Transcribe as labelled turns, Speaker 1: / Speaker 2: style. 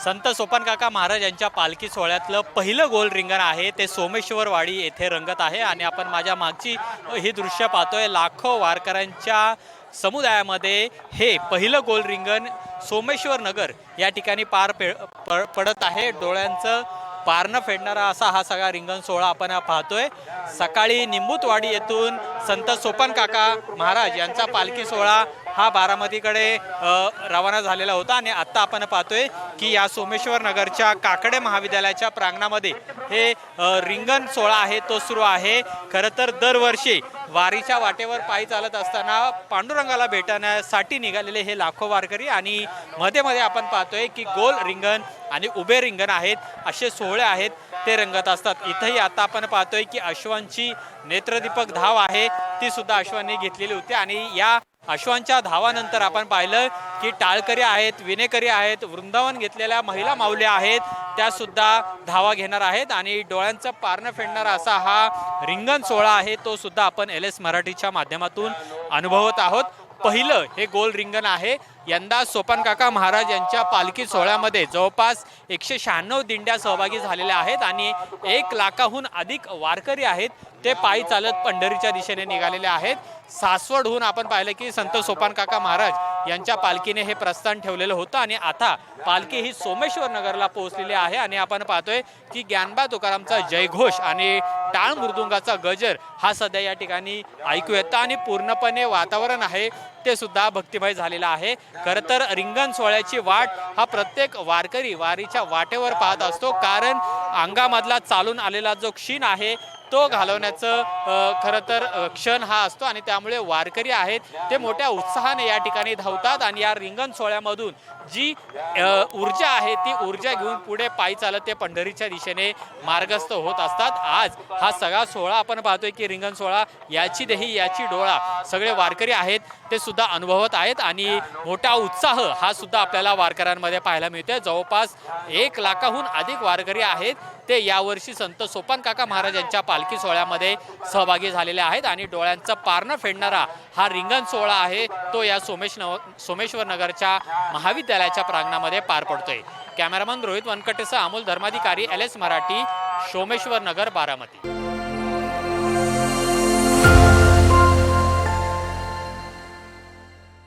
Speaker 1: संत सोपान काका महाराज यांच्या पालखी सोहळ्यातलं पहिलं गोल रिंगण आहे ते सोमेश्वरवाडी येथे रंगत आहे आणि आपण माझ्या मागची ही दृश्य पाहतोय। लाखो वारकऱ्यांच्या समुदायामध्ये हे पहिलं गोल रिंगण सोमेश्वर नगर या ठिकाणी पडत आहे। डोळ्यांचं पारणं फेडणारा असा हा सगळा रिंगण सोहळा आपण पाहतोय। सकाळी निंबूतवाडी येथून संत सोपान काका महाराज यांचा पालखी सोहळा हा बारामतीकडे रवाना झालेला होता आणि आता आपण पाहतोय की या सोमेश्वर नगरच्या काकडे महाविद्यालयाच्या प्रांगणामध्ये हे रिंगण सोहळा आहे तो सुरू आहे। खरं तर दरवर्षी वारीच्या वाटेवर पायी चालत असताना पांडुरंगाला भेटण्यासाठी निघालेले हे लाखो वारकरी आणि मध्ये मध्ये आपण पाहतोय की गोल रिंगण आणि उभे रिंगण आहेत असे सोहळे आहेत ते रंगत असतात। इथंही आता आपण पाहतोय की अश्वांची नेत्रदीपक धाव आहे ती सुद्धा अश्वांनी घेतलेली होती आणि या अश्वांच्या धावानंतर आपण पाहिलं की टाळकरी आहेत, विनेकरी आहेत, वृंदावन घेतलेल्या महिला माऊल्या आहेत त्या सुद्धा धावा घेणार आहेत आणि डोळ्यांचं पारणं फेडणारा असा हा रिंगण सोहळा आहे तो सुद्धा आपण LS मराठीच्या माध्यमातून अनुभवत आहोत। पहिलं हे गोल रिंगण आहे। यंदा सोपान काका महाराज यांच्या पालखी सोहळ्यामध्ये जवळपास 196 दिंड्या सहभागी झालेल्या आहेत आणि 1 लाखाहून अधिक वारकरी आहेत ते पायी चालत पंढरीच्या दिशेने निघालेले आहेत। सासवडहून आपण पाहिलं की संत सोपान काका महाराज यांच्या पालखीने हे प्रस्थान ठेवलेलं होतं आणि आता पालखी ही सोमेश्वर नगरला पोहोचलेली आहे आणि आपण पाहतोय की ज्ञानबा तुकारामचा जयघोष आणि टाळ मृदुंगाचा गजर हा सध्या या ठिकाणी ऐकू येतं आणि पूर्णपणे वातावरण आहे ते सुद्धा भक्तिमय झालेलं आहे। खरं तर रिंगण सोहळ्याची वाट हा प्रत्येक वारकरी वारीच्या वाटेवर पाहत असतो, कारण अंगामधला चालून आलेला जो क्षीण आहे तो घालवण्याचं खरं तर क्षण हा असतो आणि त्यामुळे वारकरी आहेत ते मोठ्या उत्साहाने या ठिकाणी धावतात आणि या रिंगण सोहळ्यामधून जी ऊर्जा आहे ती ऊर्जा घेऊन पुढे पायी चालत ते पंढरीच्या दिशेने मार्गस्थ होत असतात। आज हा सगळा सोहळा आपण पाहतोय की रिंगण सोहळा याची देही याची डोळा सगळे वारकरी आहेत ते सुद्धा अनुभवत आहेत आणि मोठा उत्साह हा सुद्धा आपल्याला वारकऱ्यांमध्ये पाहायला मिळतोय। जवळपास 1 लाखाहून अधिक वारकरी आहेत ते यावर्षी संत सोपान काका महाराज यांच्या पालखी सोहळ्यामध्ये सहभागी झालेले आहेत आणि डोळ्यांचं पारणं फेडणारा हा रिंगण सोहळा आहे तो या सोमेश्वर नगरच्या महाविद्यालयाच्या प्रांगणामध्ये पार पडतोय। कॅमेरामन रोहित वनकटेसह अमोल धर्माधिकारी LS मराठी, सोमेश्वर नगर, बारामती।